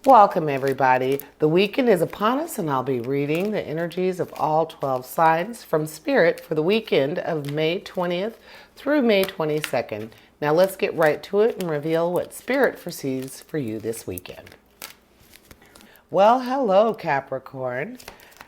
Welcome everybody. The weekend is upon us and I'll be reading the energies of all 12 signs from Spirit for the weekend of May 20th through May 22nd. Now let's get right to it and reveal what Spirit foresees for you this weekend. Well, hello Capricorn.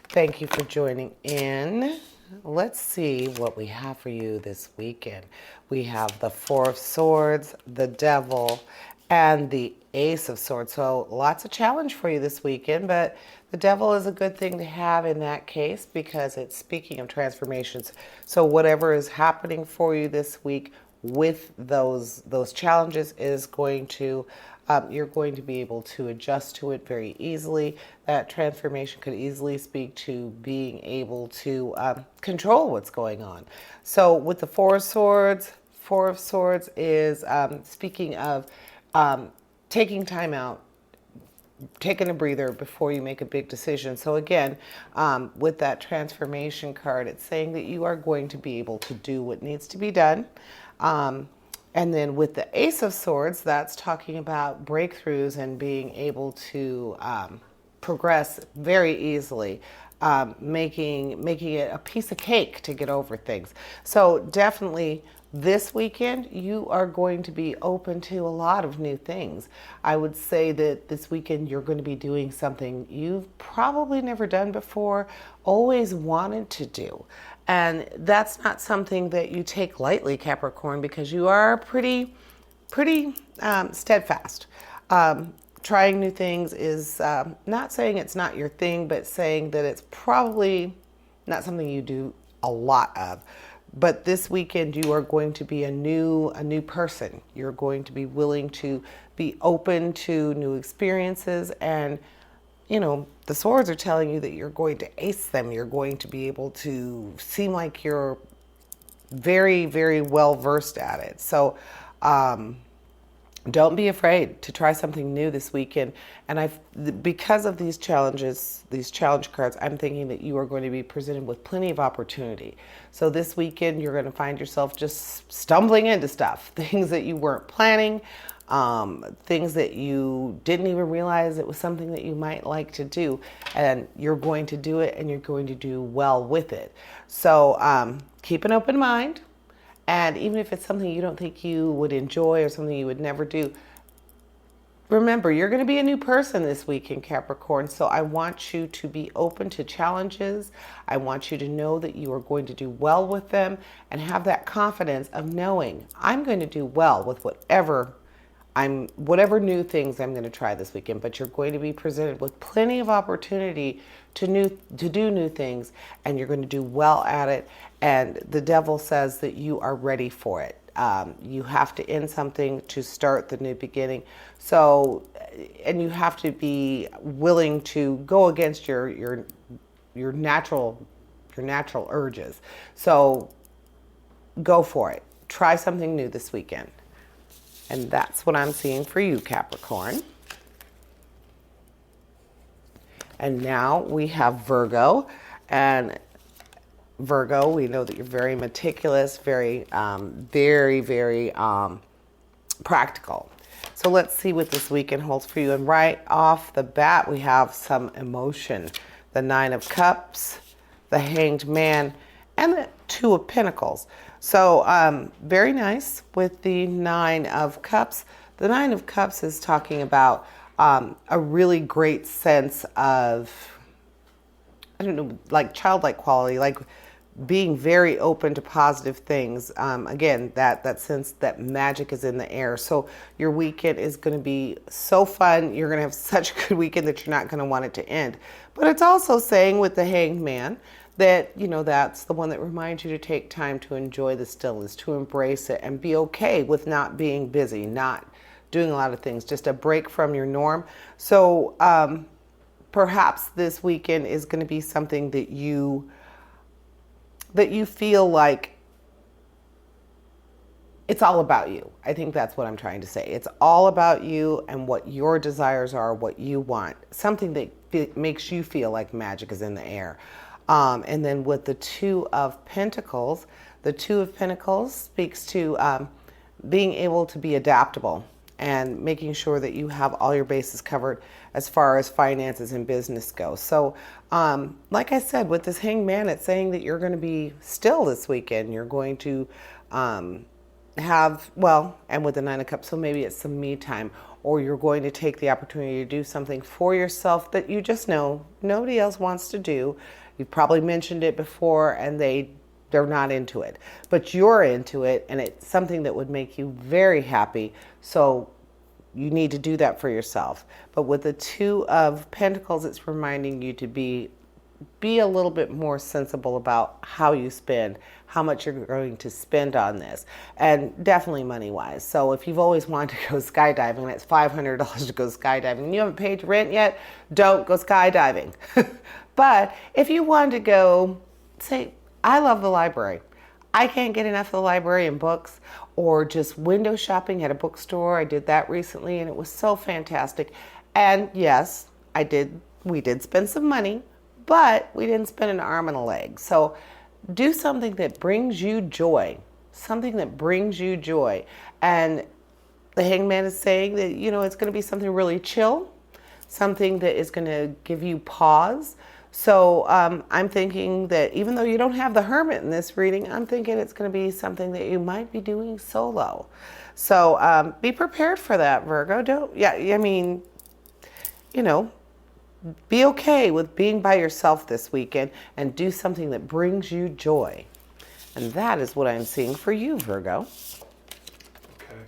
Thank you for joining in. Let's see what we have for you this weekend. We have the Four of Swords, the Devil, and the Ace of Swords. So lots of challenge for you this weekend, but the Devil is a good thing to have in that case because it's speaking of transformations. So whatever is happening for you this week with those challenges is going to you're going to be able to adjust to it very easily. That transformation could easily speak to being able to control what's going on. So with the Four of Swords is speaking of taking time out, taking a breather before you make a big decision. So again, with that transformation card, it's saying that you are going to be able to do what needs to be done. And then with the Ace of Swords, that's talking about breakthroughs and being able to progress very easily, making it a piece of cake to get over things. So definitely this weekend, you are going to be open to a lot of new things. I would say that this weekend you're going to be doing something you've probably never done before, always wanted to do. And that's not something that you take lightly, Capricorn, because you are pretty steadfast. Trying new things is not saying it's not your thing, but saying that it's probably not something you do a lot of. But this weekend, you are going to be a new person. You're going to be willing to be open to new experiences. And, you know, the swords are telling you that you're going to ace them. You're going to be able to seem like you're very, very well versed at it. So, don't be afraid to try something new this weekend. And because of these challenges, these challenge cards, I'm thinking that you are going to be presented with plenty of opportunity. So this weekend, you're going to find yourself just stumbling into stuff, things that you weren't planning, things that you didn't even realize it was something that you might like to do. And you're going to do it and you're going to do well with it. So keep an open mind. And even if it's something you don't think you would enjoy or something you would never do, remember, you're going to be a new person this week in Capricorn. So I want you to be open to challenges. I want you to know that you are going to do well with them and have that confidence of knowing I'm going to do well with whatever new things I'm going to try this weekend. But you're going to be presented with plenty of opportunity to do new things, and you're going to do well at it. And the Devil says that you are ready for it. You have to end something to start the new beginning. So, and you have to be willing to go against your natural urges. So go for it. Try something new this weekend. And that's what I'm seeing for you, Capricorn. And now we have Virgo. And Virgo, we know that you're very meticulous, very practical. So let's see what this weekend holds for you. And right off the bat, we have some emotion. The Nine of Cups, the Hanged Man, and the Two of Pentacles. So very nice with the Nine of Cups. The Nine of Cups is talking about a really great sense of, I don't know, like childlike quality, like being very open to positive things. Again, that sense that magic is in the air. So your weekend is going to be so fun. You're going to have such a good weekend that you're not going to want it to end. But it's also saying with the Hanged Man that, you know, that's the one that reminds you to take time to enjoy the stillness, to embrace it, and be okay with not being busy, not doing a lot of things, just a break from your norm. So perhaps this weekend is going to be something that you feel like it's all about you. I think that's what I'm trying to say. It's all about you and what your desires are, what you want, something that makes you feel like magic is in the air. And then with the Two of Pentacles, the Two of Pentacles speaks to being able to be adaptable and making sure that you have all your bases covered as far as finances and business go. So, like I said, with this Hanged Man, it's saying that you're going to be still this weekend. You're going to have, well, and with the Nine of Cups, so maybe it's some me time, or you're going to take the opportunity to do something for yourself that you just know nobody else wants to do. You've probably mentioned it before and they're not into it, but you're into it, and it's something that would make you very happy. So you need to do that for yourself. But with the Two of Pentacles, it's reminding you to be a little bit more sensible about how you spend, how much you're going to spend on this, and definitely money-wise. So if you've always wanted to go skydiving and it's $500 to go skydiving and you haven't paid rent yet, don't go skydiving. But if you wanted to go, say, I love the library. I can't get enough of the library and books, or just window shopping at a bookstore. I did that recently and it was so fantastic. And yes, we did spend some money, but we didn't spend an arm and a leg. So do something that brings you joy, something that brings you joy. And the Hanged Man is saying that, you know, it's going to be something really chill, something that is going to give you pause. So I'm thinking that even though you don't have the Hermit in this reading, I'm thinking it's going to be something that you might be doing solo. So be prepared for that, Virgo. I mean, you know, be okay with being by yourself this weekend and do something that brings you joy. And that is what I'm seeing for you, Virgo. Okay.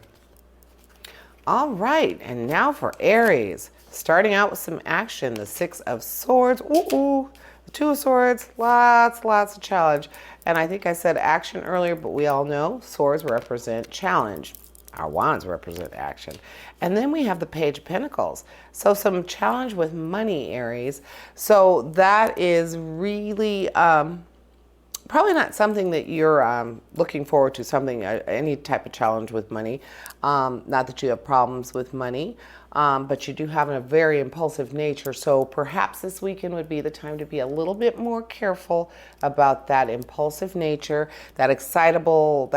All right, and now for Aries. Starting out with some action, the Six of Swords. Ooh, the Two of Swords, lots of challenge. And I think I said action earlier, but we all know swords represent challenge. Our wands represent action. And then we have the Page of Pentacles. So some challenge with money, Aries. So that is really probably not something that you're looking forward to, any type of challenge with money. Not that you have problems with money, but you do have a very impulsive nature. So perhaps this weekend would be the time to be a little bit more careful about that impulsive nature, that excitable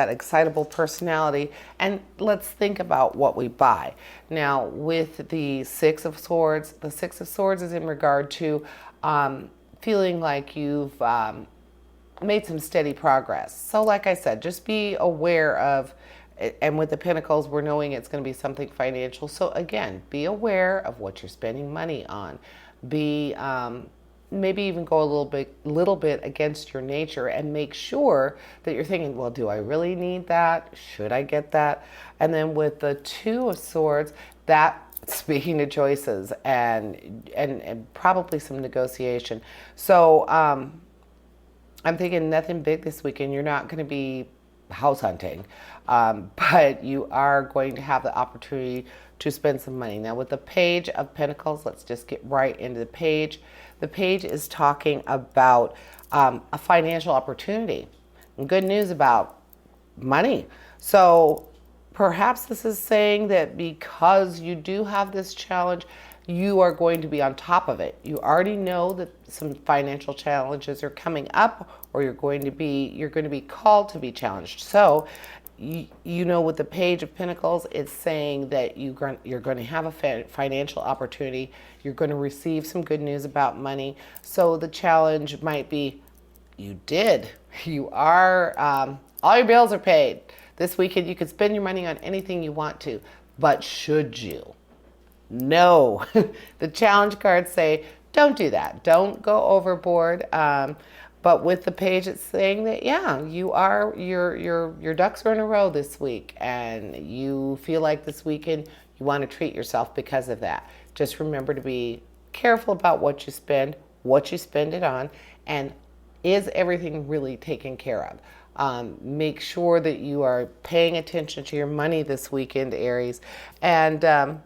personality. And let's think about what we buy. Now, with the Six of Swords, the Six of Swords is in regard to feeling like you've made some steady progress. So like I said, just be aware of, and with the Pentacles, we're knowing it's going to be something financial. So again, be aware of what you're spending money on. Be maybe even go a little bit against your nature and make sure that you're thinking, well, do I really need that? Should I get that? And then with the Two of Swords, speaking to choices and probably some negotiation. So I'm thinking nothing big this weekend. You're not going to be house hunting, but you are going to have the opportunity to spend some money. Now with the Page of Pentacles, let's just get right into the page. The page is talking about a financial opportunity and good news about money. So perhaps this is saying that because you do have this challenge, you are going to be on top of it. You already know that some financial challenges are coming up, or you're going to be called to be challenged. So you know, with the Page of Pentacles, it's saying that you're going to have a financial opportunity. You're going to receive some good news about money. So the challenge might be, you are, all your bills are paid. This weekend you could spend your money on anything you want to, but should you? No. The challenge cards say, don't do that. Don't go overboard. But with the page, it's saying that, yeah, your ducks are in a row this week, and you feel like this weekend you want to treat yourself because of that. Just remember to be careful about what you spend it on, and is everything really taken care of? Make sure that you are paying attention to your money this weekend, Aries, and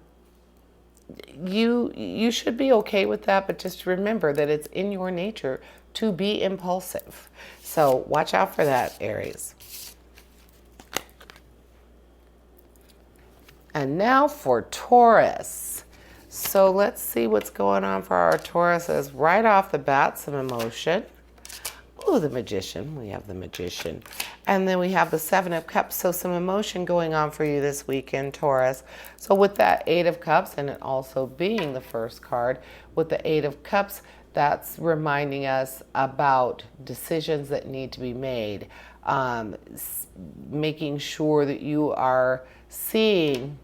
you should be okay with that, but just remember that it's in your nature to be impulsive. So watch out for that, Aries. And now for Taurus. So let's see what's going on for our Tauruses. Right off the bat, some emotion. Ooh, the Magician. We have the Magician. And then we have the Seven of Cups, so some emotion going on for you this weekend, Taurus. So with that Eight of Cups, and it also being the first card, with the Eight of Cups, that's reminding us about decisions that need to be made, making sure that you are seeing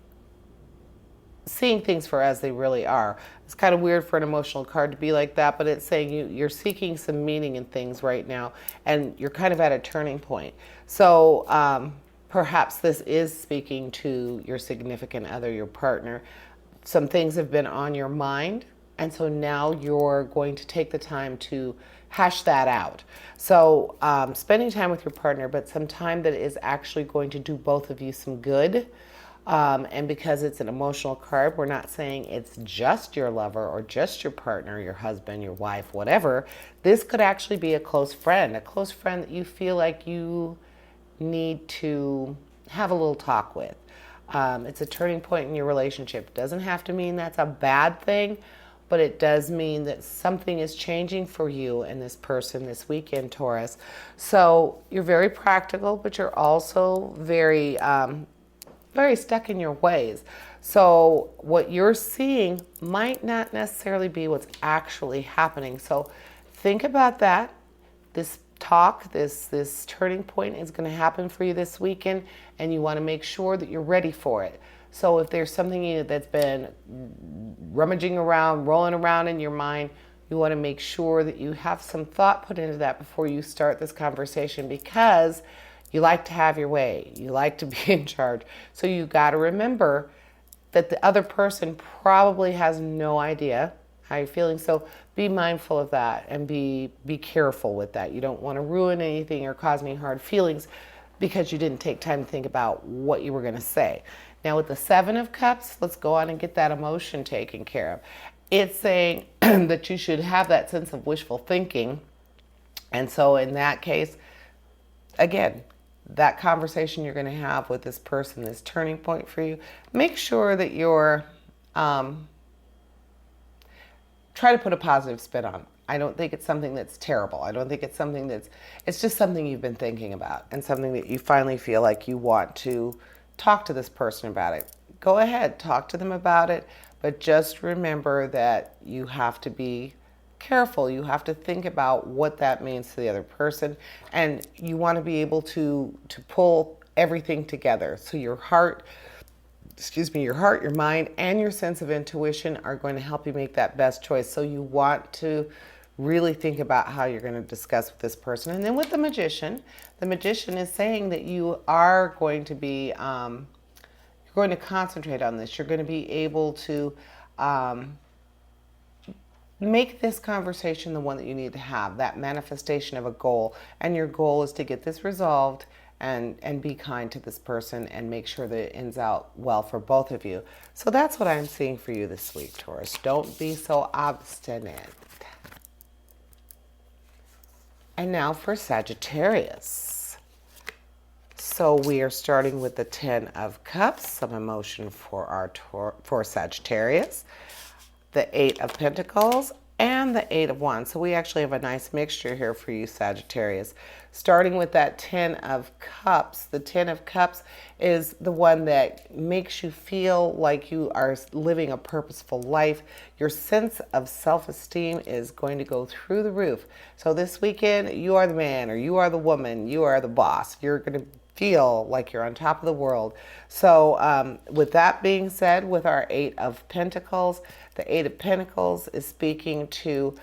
things for as they really are. It's kind of weird for an emotional card to be like that, but it's saying you're seeking some meaning in things right now, and you're kind of at a turning point. So perhaps this is speaking to your significant other, your partner. Some things have been on your mind, and so now you're going to take the time to hash that out. So spending time with your partner, but some time that is actually going to do both of you some good. And because it's an emotional card, we're not saying it's just your lover or just your partner, your husband, your wife, whatever. This could actually be a close friend that you feel like you need to have a little talk with. It's a turning point in your relationship. It doesn't have to mean that's a bad thing, but it does mean that something is changing for you and this person this weekend, Taurus. So you're very practical, but you're also very stuck in your ways. So what you're seeing might not necessarily be what's actually happening. So think about that. This talk, this turning point is going to happen for you this weekend, and you want to make sure that you're ready for it. So if there's something that's been rummaging around, rolling around in your mind, you want to make sure that you have some thought put into that before you start this conversation, because you like to have your way. You like to be in charge. So you got to remember that the other person probably has no idea how you're feeling. So be mindful of that and be careful with that. You don't want to ruin anything or cause any hard feelings because you didn't take time to think about what you were going to say. Now with the Seven of Cups, let's go on and get that emotion taken care of. It's saying that you should have that sense of wishful thinking. And so in that case, again, that conversation you're going to have with this person, this turning point for you, make sure that you're try to put a positive spin on it. I don't think it's something that's terrible. I don't think it's something it's just something you've been thinking about and something that you finally feel like you want to talk to this person about it. Go ahead, talk to them about it, but just remember that you have to be careful. You have to think about what that means to the other person, and you want to be able to pull everything together. So your heart, your mind, and your sense of intuition are going to help you make that best choice. So you want to really think about how you're going to discuss with this person. And then with the magician is saying that you are going to be, you're going to concentrate on this. You're going to be able to make this conversation the one that you need to have, that manifestation of a goal. And your goal is to get this resolved and be kind to this person and make sure that it ends out well for both of you. So that's what I'm seeing for you this week, Taurus. Don't be so obstinate. And now for Sagittarius. So we are starting with the Ten of Cups, some emotion for for Sagittarius, the Eight of Pentacles, and the Eight of Wands. So we actually have a nice mixture here for you, Sagittarius. Starting with that Ten of Cups. The Ten of Cups is the one that makes you feel like you are living a purposeful life. Your sense of self-esteem is going to go through the roof. So this weekend, you are the man or you are the woman, you are the boss. You're going to feel like you're on top of the world. So with that being said, with our Eight of Pentacles, the Eight of Pentacles is speaking to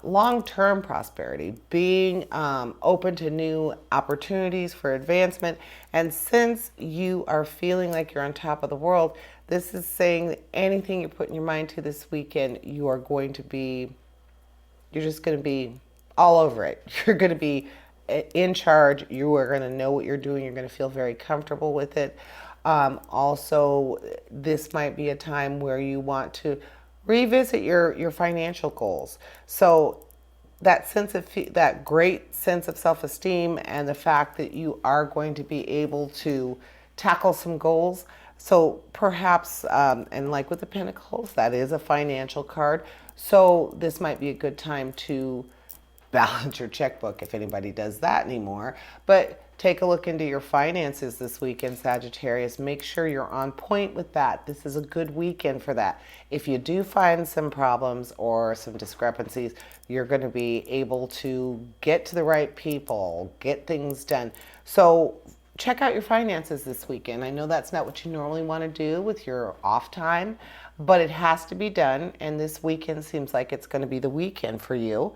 long-term prosperity, being open to new opportunities for advancement. And since you are feeling like you're on top of the world, this is saying that anything you're putting your mind to this weekend, you are going to be, you're just going to be all over it. You're going to be in charge. You are going to know what you're doing. You're going to feel very comfortable with it. Also, this might be a time where you want to revisit your financial goals. So that that great sense of self-esteem and the fact that you are going to be able to tackle some goals. So perhaps, and like with the Pentacles, that is a financial card. So this might be a good time to balance your checkbook if anybody does that anymore. But take a look into your finances this weekend, Sagittarius. Make sure you're on point with that. This is a good weekend for that. If you do find some problems or some discrepancies, you're going to be able to get to the right people, get things done. So check out your finances this weekend. I know that's not what you normally want to do with your off time, but it has to be done. And this weekend seems like it's going to be the weekend for you.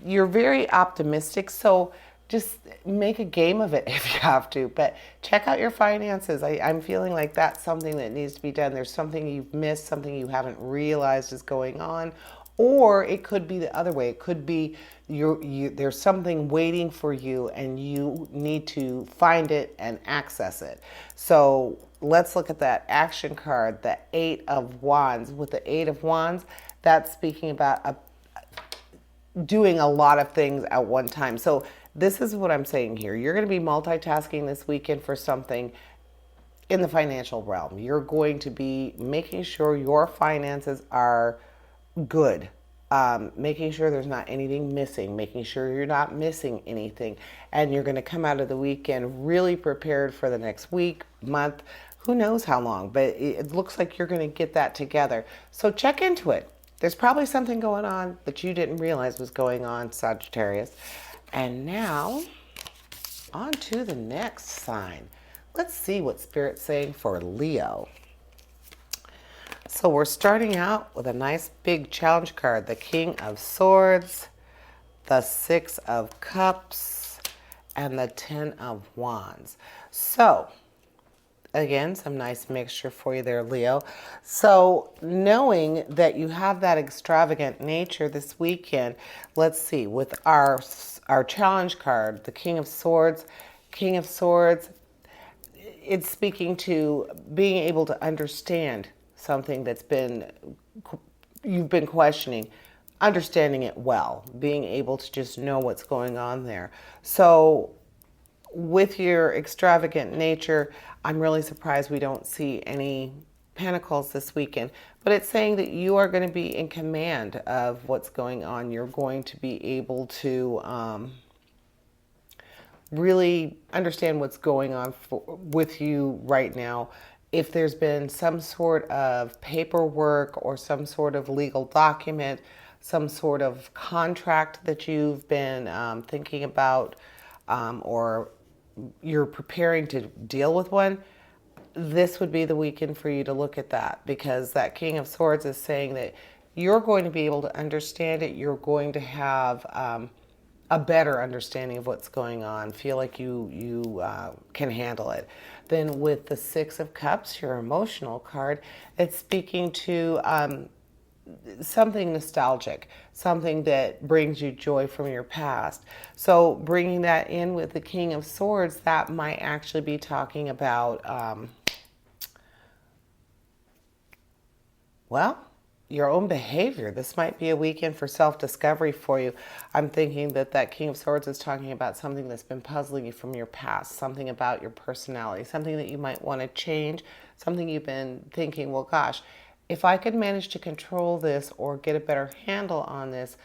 You're very optimistic, so just make a game of it if you have to. But check out your finances. I'm feeling like that's something that needs to be done. There's something you've missed, something you haven't realized is going on. Or it could be the other way. It could be there's something waiting for you and you need to find it and access it. So let's look at that action card, the 8 of Wands. With the 8 of Wands, that's speaking about doing a lot of things at one time. So this is what I'm saying here. You're going to be multitasking this weekend for something in the financial realm. You're going to be making sure your finances are good, making sure there's not anything missing, making sure you're not missing anything, and you're going to come out of the weekend really prepared for the next week, month, who knows how long, but it looks like you're going to get that together. So check into it. There's probably something going on that you didn't realize was going on, Sagittarius. And now on to the next sign. Let's see what Spirit's saying for Leo. So we're starting out with a nice big challenge card, the King of Swords, the 6 of Cups, and the 10 of Wands. So again, some nice mixture for you there, Leo. So knowing that you have that extravagant nature this weekend, let's see, with our challenge card, the King of Swords, it's speaking to being able to understand something that's you've been questioning, understanding it well, being able to just know what's going on there. So with your extravagant nature, I'm really surprised we don't see any pentacles this weekend, but it's saying that you are going to be in command of what's going on. You're going to be able to really understand what's going on with you right now. If there's been some sort of paperwork or some sort of legal document, some sort of contract that you've been thinking about, or you're preparing to deal with one, this would be the weekend for you to look at that, because that King of Swords is saying that you're going to be able to understand it. You're going to have a better understanding of what's going on, feel like you can handle it. Then with the 6 of Cups, your emotional card, it's speaking to something nostalgic, something that brings you joy from your past. So bringing that in with the King of Swords, that might actually be talking about, your own behavior. This might be a weekend for self-discovery for you. I'm thinking that King of Swords is talking about something that's been puzzling you from your past, something about your personality, something that you might want to change, something you've been thinking, well, gosh, if I could manage to control this or get a better handle on this,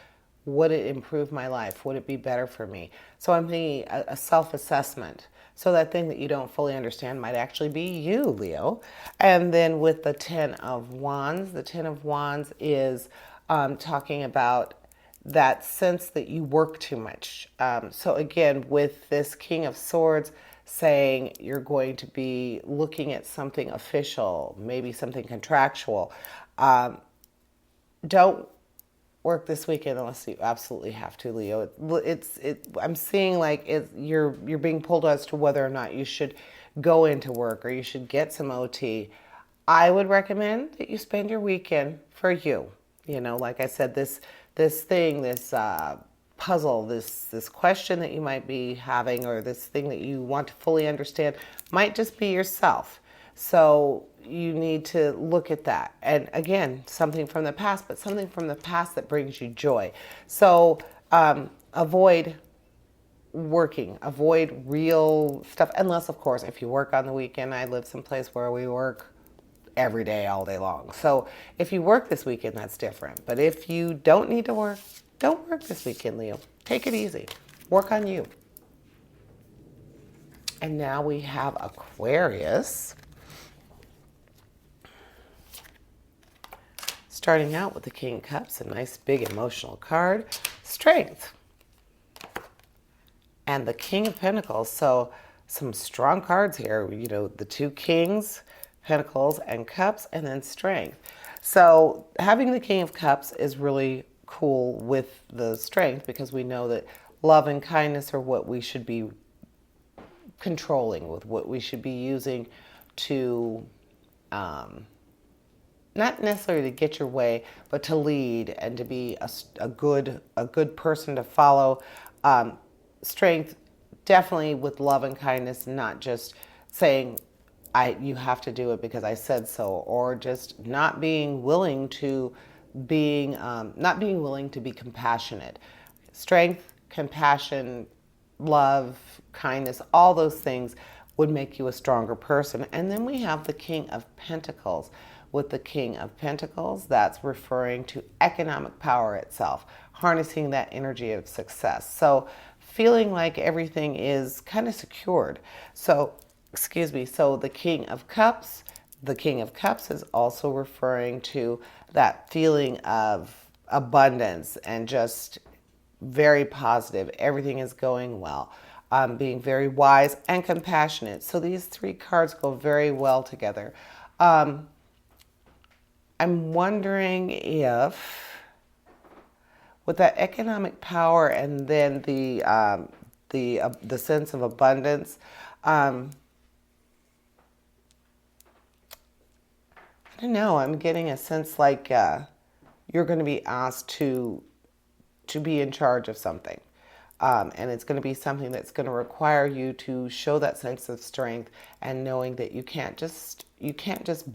would it improve my life? Would it be better for me? So I'm thinking a self-assessment. So that thing that you don't fully understand might actually be you, Leo. And then with the 10 of Wands, the 10 of Wands is talking about that sense that you work too much. So again, with this King of Swords saying you're going to be looking at something official, maybe something contractual. Don't work this weekend unless you absolutely have to, Leo. I'm seeing like you're being pulled as to whether or not you should go into work or you should get some OT. I would recommend that you spend your weekend for you. You know, like I said, this puzzle, this question that you might be having, or this thing that you want to fully understand, might just be yourself. So you need to look at that. And again, something from the past, but something from the past that brings you joy. So avoid working, avoid real stuff, unless, of course, if you work on the weekend. I live someplace where we work every day, all day long. So if you work this weekend, that's different. But if you don't need to work, Don't work this weekend, Leo. Take it easy. Work on you. And now we have Aquarius. Starting out with the King of Cups, a nice big emotional card. Strength. And the King of Pentacles. So some strong cards here. You know, the two Kings, Pentacles, and Cups, and then Strength. So having the King of Cups is really cool with the Strength because we know that love and kindness are what we should be controlling with, what we should be using to not necessarily to get your way, but to lead and to be a good person to follow. Strength, definitely with love and kindness, not just saying you have to do it because I said so, or just not being willing to be compassionate. Strength, compassion, love, kindness, all those things would make you a stronger person. And then we have the King of Pentacles. With the King of Pentacles, that's referring to economic power itself, harnessing that energy of success. So feeling like everything is kind of secured. So, so the King of Cups is also referring to that feeling of abundance and just very positive. Everything is going well. Being very wise and compassionate. So these three cards go very well together. I'm wondering if, with that economic power and then the sense of abundance, I don't know. I'm getting a sense like you're going to be asked to be in charge of something. And it's going to be something that's going to require you to show that sense of strength and knowing that you can't just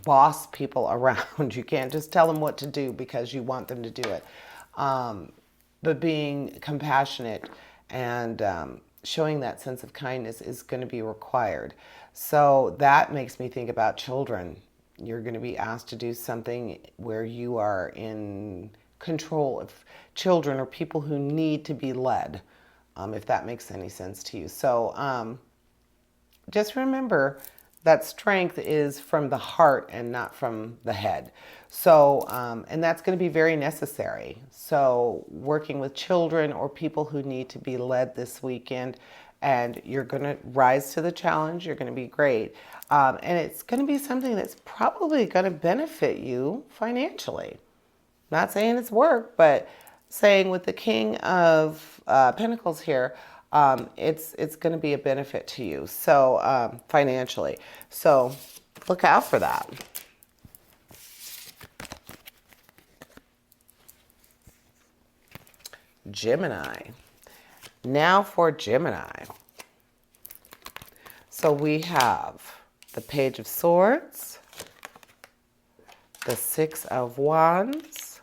boss people around. You can't just tell them what to do because you want them to do it. But being compassionate and showing that sense of kindness is going to be required. So that makes me think about children. You're going to be asked to do something where you are in control of children or people who need to be led. If that makes any sense to you. So just remember that strength is from the heart and not from the head. So, and that's going to be very necessary. So working with children or people who need to be led this weekend, and you're going to rise to the challenge. You're going to be great. And it's going to be something that's probably going to benefit you financially. Not saying it's work, but saying with the King of Pentacles here, it's going to be a benefit to you, so financially. So look out for that. Gemini. Now for Gemini. So we have the Page of Swords, the Six of Wands,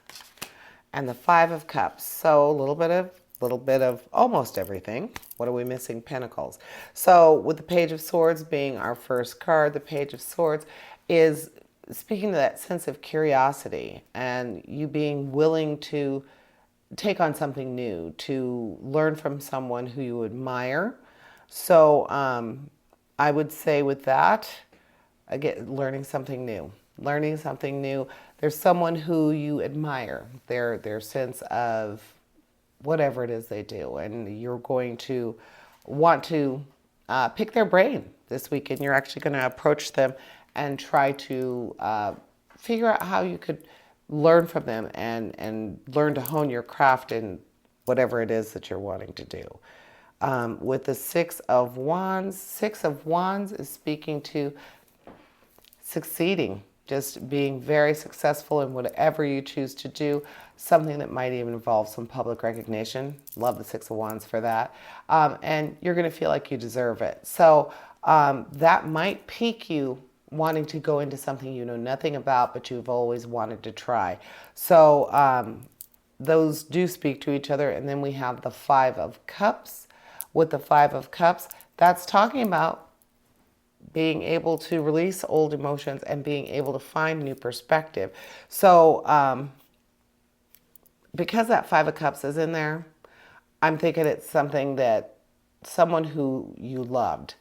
and the Five of Cups. So a little bit of almost everything. What are we missing? Pentacles. So with the Page of Swords being our first card, the Page of Swords is speaking to that sense of curiosity and you being willing to take on something new, to learn from someone who you admire. So I would say with that, again, learning something new. There's someone who you admire, their sense of whatever it is they do, and you're going to want to pick their brain this weekend. You're actually going to approach them and try to figure out how you could learn from them and learn to hone your craft in whatever it is that you're wanting to do. With the Six of Wands is speaking to succeeding, just being very successful in whatever you choose to do, something that might even involve some public recognition. Love the Six of Wands for that. And you're going to feel like you deserve it. So that might pique you wanting to go into something you know nothing about, but you've always wanted to try. So those do speak to each other. And then we have the Five of Cups. With the Five of Cups, that's talking about being able to release old emotions and being able to find new perspective. So because that Five of Cups is in there, I'm thinking it's something that someone who you loved.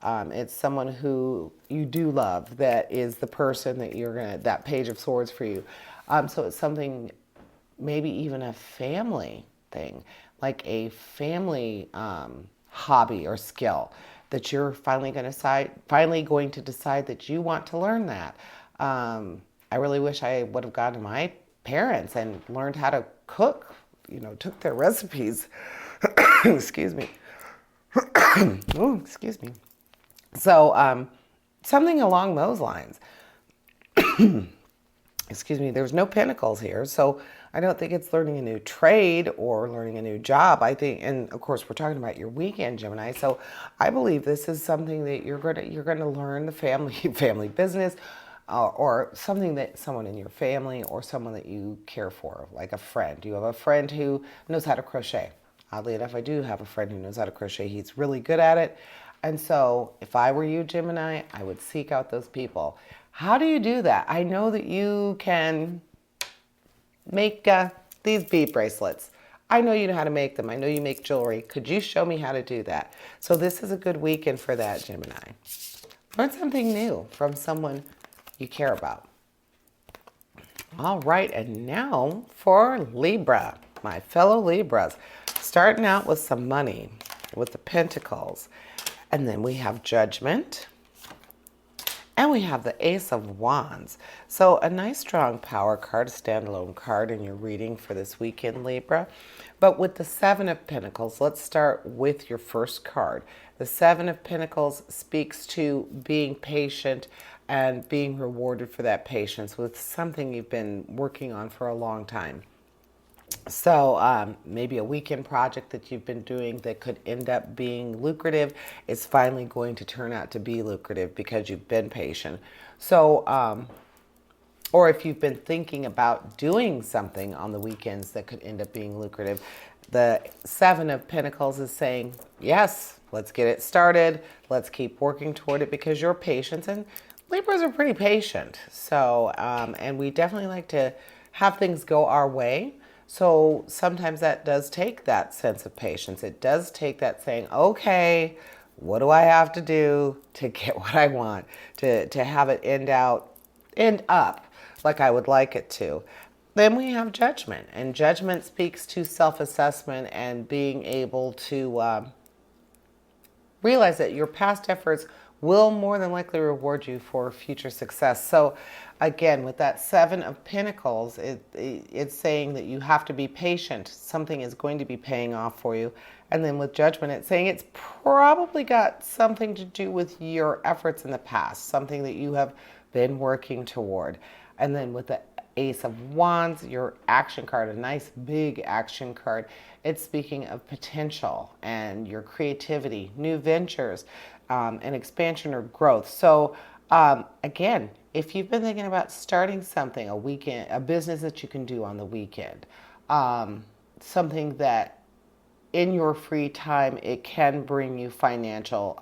It's someone who you do love that is the person that you're gonna, that Page of Swords for you. So it's something, maybe even a family thing, like a family hobby or skill that you're finally going to decide that you want to learn that. I really wish I would have gone to my parents and learned how to cook, took their recipes. Excuse me. Oh, excuse me. So, something along those lines. Excuse me, there's no pentacles here, so I don't think it's learning a new trade or learning a new job. I think, and of course, we're talking about your weekend, Gemini. So I believe this is something that you're gonna learn the family business, or something that someone in your family or someone that you care for, like a friend. You have a friend who knows how to crochet. Oddly enough, I do have a friend who knows how to crochet. He's really good at it. And so if I were you, Gemini, I would seek out those people. How do you do that? I know that you can make these bead bracelets. I know you know how to make them. I know you make jewelry. Could you show me how to do that? So this is a good weekend for that, Gemini. Learn something new from someone you care about. All right, and now for Libra, my fellow Libras. Starting out with some money, with the Pentacles. And then we have Judgment. And we have the Ace of Wands. So a nice strong power card, a standalone card in your reading for this weekend, Libra. But with the Seven of Pentacles, let's start with your first card. The Seven of Pentacles speaks to being patient and being rewarded for that patience with something you've been working on for a long time. So maybe a weekend project that you've been doing that could end up being lucrative is finally going to turn out to be lucrative because you've been patient. So, or if you've been thinking about doing something on the weekends that could end up being lucrative, the Seven of Pentacles is saying, yes, let's get it started. Let's keep working toward it because you're patient, and Libras are pretty patient. So, and we definitely like to have things go our way. So sometimes that does take that sense of patience. It does take that saying, okay, what do I have to do to get what I want, to have it end up like I would like it to. Then we have Judgment, and Judgment speaks to self-assessment and being able to realize that your past efforts will more than likely reward you for future success. So again, with that Seven of Pentacles, it's saying that you have to be patient. Something is going to be paying off for you. And then with Judgment, it's saying it's probably got something to do with your efforts in the past, something that you have been working toward. And then with the Ace of Wands, your action card, a nice big action card. It's speaking of potential and your creativity, new ventures, and expansion or growth. So again, if you've been thinking about starting something, a business that you can do on the weekend, something that in your free time, it can bring you a financial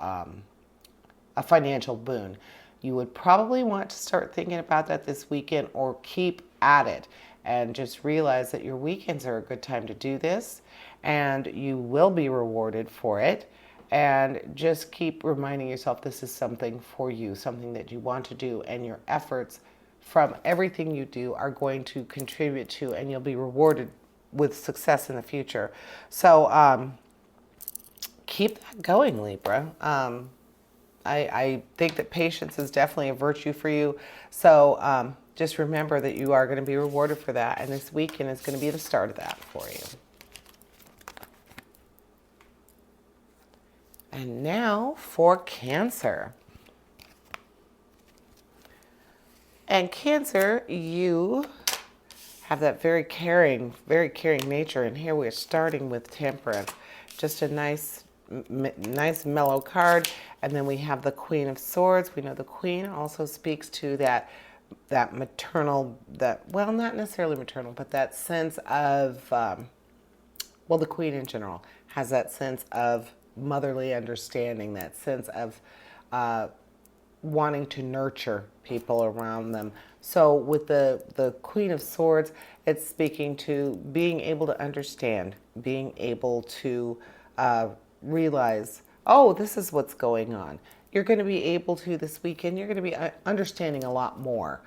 boon. You would probably want to start thinking about that this weekend or keep at it and just realize that your weekends are a good time to do this and you will be rewarded for it. And just keep reminding yourself this is something for you, something that you want to do, and your efforts from everything you do are going to contribute to, and you'll be rewarded with success in the future. So keep that going, Libra. I think that patience is definitely a virtue for you. So just remember that you are going to be rewarded for that. And this weekend is going to be the start of that for you. And now for Cancer. And Cancer, you have that very caring nature. And here we're starting with Temperance. Just a nice mellow card. And then we have the Queen of Swords. We know the Queen also speaks to that maternal, well, not necessarily maternal, but that sense of, well, the Queen in general has that sense of motherly understanding, that sense of wanting to nurture people around them. So with the Queen of Swords, it's speaking to being able to understand, being able to realize, oh, this is what's going on. You're going to be able to, this weekend, you're going to be understanding a lot more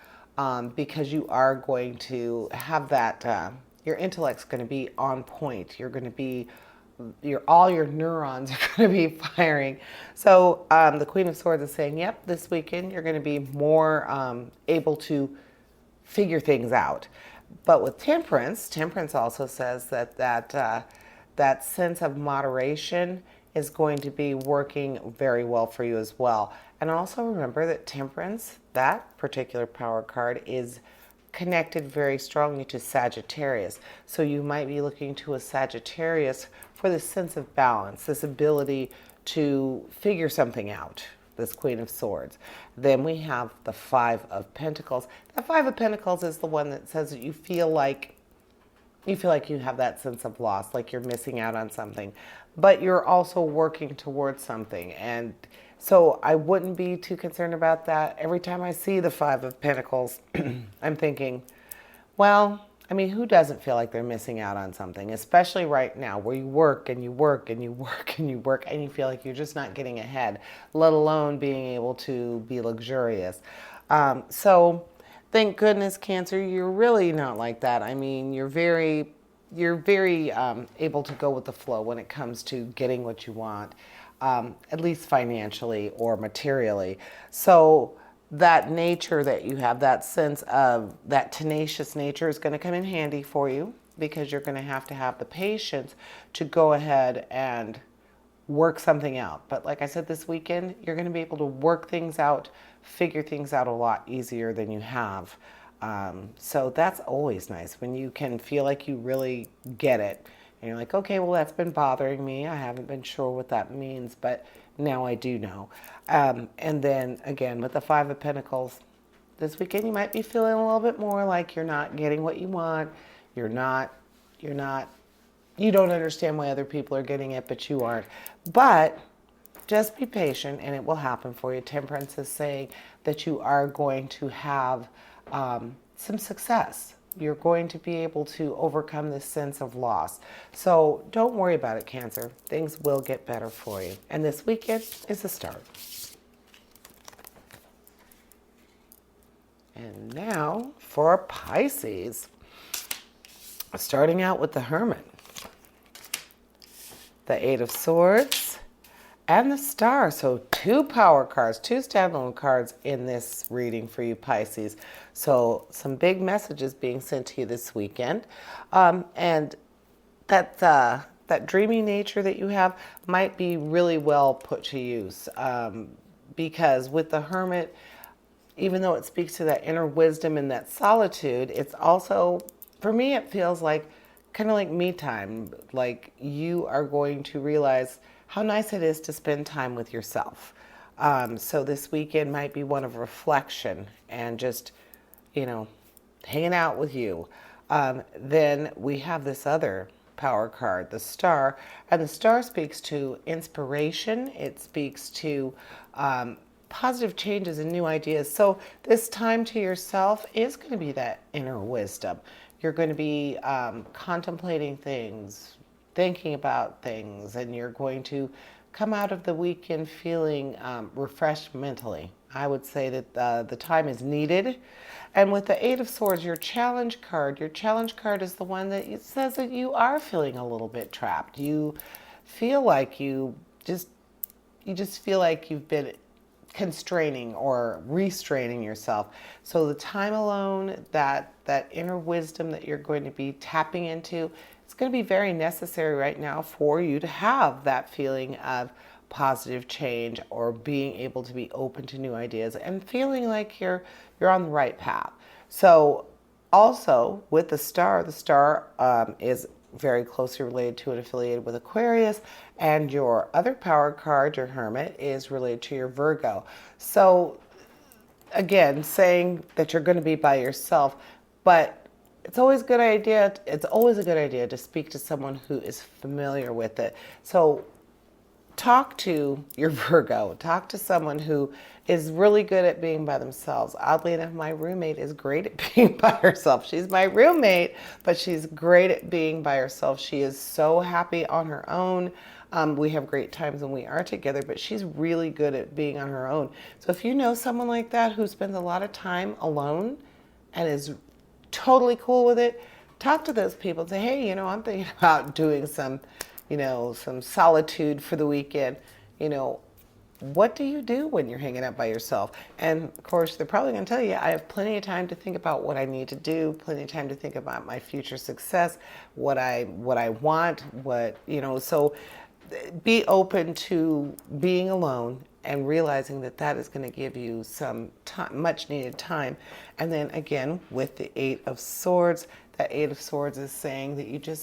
because you are going to have that, your intellect's going to be on point. You're going to be, all your neurons are going to be firing. So the Queen of Swords is saying, yep, this weekend you're going to be more able to figure things out. But with Temperance, Temperance also says that sense of moderation is going to be working very well for you as well. And also remember that Temperance, that particular power card, is connected very strongly to Sagittarius. So you might be looking to a Sagittarius for this sense of balance, this ability to figure something out, this Queen of Swords. Then we have the Five of Pentacles. The Five of Pentacles is the one that says that you feel like you have that sense of loss, like you're missing out on something, but you're also working towards something. And so I wouldn't be too concerned about that. Every time I see the Five of Pentacles, I'm thinking, well, I mean, who doesn't feel like they're missing out on something, especially right now where you work and you work and you work and you work and you feel like you're just not getting ahead, let alone being able to be luxurious. So thank goodness, Cancer, you're really not like that. I mean, you're very able to go with the flow when it comes to getting what you want, at least financially or materially. So that nature that you have, that sense of that tenacious nature, is going to come in handy for you because you're going to have the patience to go ahead and work something out. But like I said, this weekend, you're going to be able to work things out, figure things out a lot easier than you have. So that's always nice when you can feel like you really get it. And you're like, okay, well, that's been bothering me. I haven't been sure what that means, but now I do know. And then again, with the Five of Pentacles, this weekend you might be feeling a little bit more like you're not getting what you want. You don't understand why other people are getting it, but you aren't. But just be patient and it will happen for you. Temperance is saying that you are going to have some success. You're going to be able to overcome this sense of loss. So don't worry about it, Cancer. Things will get better for you. And this weekend is the start. And now for Pisces. Starting out with the Hermit, the Eight of Swords, and the Star. So two power cards, two standalone cards in this reading for you, Pisces. So some big messages being sent to you this weekend. And that dreamy nature that you have might be really well put to use. Because with the Hermit, even though it speaks to that inner wisdom and that solitude, it's also, for me, it feels like kind of like me time. Like you are going to realize how nice it is to spend time with yourself. So this weekend might be one of reflection and just, hanging out with you. Then we have this other power card, the Star. And the Star speaks to inspiration. It speaks to positive changes and new ideas. So this time to yourself is going to be that inner wisdom. You're going to be contemplating things, thinking about things, and you're going to come out of the weekend feeling refreshed mentally. I would say that the time is needed. And with the Eight of Swords, your challenge card is the one that says that you are feeling a little bit trapped. You feel like you just feel like you've been constraining or restraining yourself. So the time alone, that inner wisdom that you're going to be tapping into, it's going to be very necessary right now for you to have that feeling of positive change or being able to be open to new ideas and feeling like you're on the right path. So also with the Star is very closely related to and affiliated with Aquarius, and your other power card, your Hermit, is related to your Virgo. So again, saying that you're going to be by yourself, but it's always a good idea to speak to someone who is familiar with it. So talk to your Virgo. Talk to someone who is really good at being by themselves. Oddly enough, my roommate is great at being by herself. She's my roommate, but she's great at being by herself. She is so happy on her own. We have great times when we are together, but she's really good at being on her own. So if you know someone like that who spends a lot of time alone and is totally cool with it, talk to those people and say, hey, I'm thinking about doing some solitude for the weekend. What do you do when you're hanging out by yourself? And of course, they're probably going to tell you, I have plenty of time to think about what I need to do, plenty of time to think about my future success, what I want, so be open to being alone and realizing that that is going to give you some time, much needed time. And then again, with the Eight of Swords, that Eight of Swords is saying that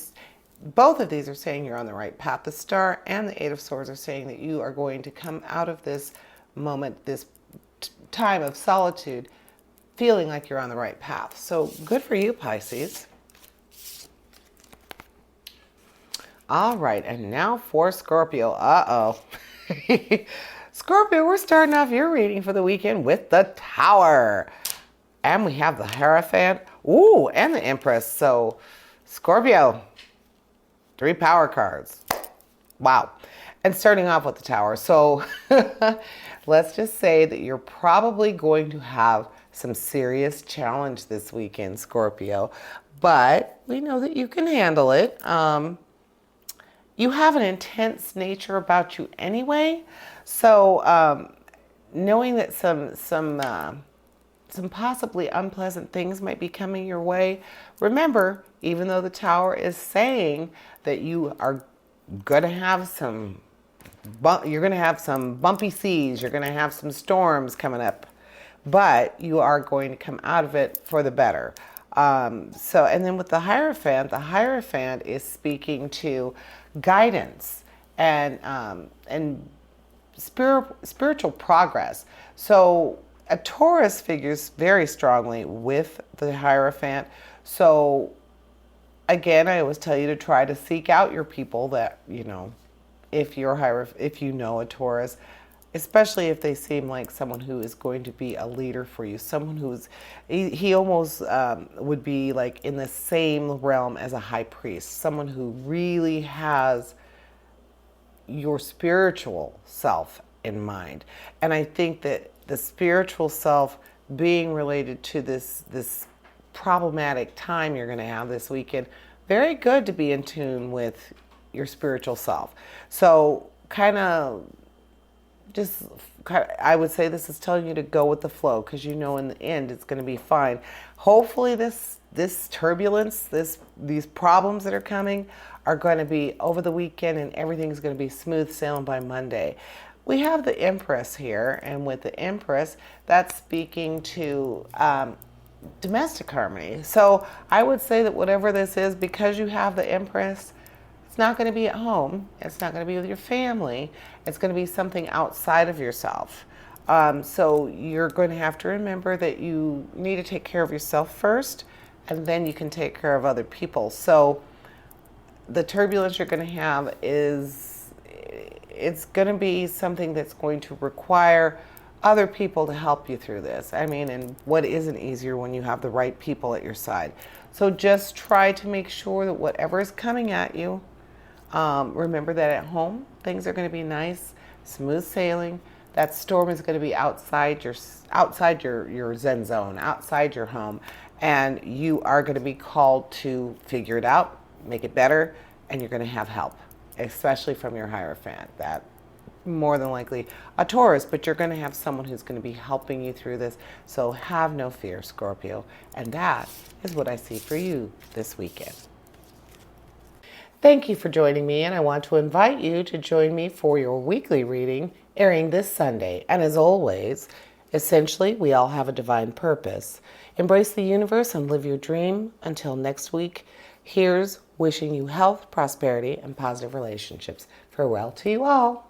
both of these are saying you're on the right path. The Star and the Eight of Swords are saying that you are going to come out of this moment, this time of solitude, feeling like you're on the right path. So good for you, Pisces. All right, and now for Scorpio. Uh-oh. Scorpio, we're starting off your reading for the weekend with the Tower. And we have the Hierophant. Ooh, and the Empress. So, Scorpio, 3 power cards. Wow. And starting off with the Tower. So, let's just say that you're probably going to have some serious challenge this weekend, Scorpio. But we know that you can handle it. You have an intense nature about you anyway. So, knowing that some possibly unpleasant things might be coming your way, remember, even though the Tower is saying that you are going to have some bumpy seas, you're going to have some storms coming up, but you are going to come out of it for the better. And then with the Hierophant is speaking to guidance and spiritual progress. So a Taurus figures very strongly with the Hierophant. So again, I always tell you to try to seek out your people that, if you know a Taurus, especially if they seem like someone who is going to be a leader for you, someone he almost would be like in the same realm as a high priest, someone who really has your spiritual self in mind. And I think that the spiritual self being related to this problematic time you're going to have this weekend, very good to be in tune with your spiritual self. So I would say this is telling you to go with the flow, because in the end it's going to be fine. Hopefully this turbulence, these problems that are coming are going to be over the weekend, and everything's going to be smooth sailing by Monday. We have the Empress here, and with the Empress, that's speaking to domestic harmony. So I would say that whatever this is, because you have the Empress, it's not going to be at home. It's not going to be with your family. It's going to be something outside of yourself. So you're going to have to remember that you need to take care of yourself first, and then you can take care of other people. So the turbulence you're going to have it's going to be something that's going to require other people to help you through this. And what isn't easier when you have the right people at your side. So just try to make sure that whatever is coming at you, remember that at home, things are going to be nice, smooth sailing. That storm is going to be outside your zen zone, outside your home. And you are going to be called to figure it out, make it better, and you're going to have help, especially from your Hierophant. That more than likely a Taurus, but you're going to have someone who's going to be helping you through this. So have no fear, Scorpio. And that is what I see for you this weekend. Thank you for joining me, and I want to invite you to join me for your weekly reading airing this Sunday. And as always, essentially, we all have a divine purpose. Embrace the universe and live your dream. Until next week, here's wishing you health, prosperity, and positive relationships. Farewell to you all.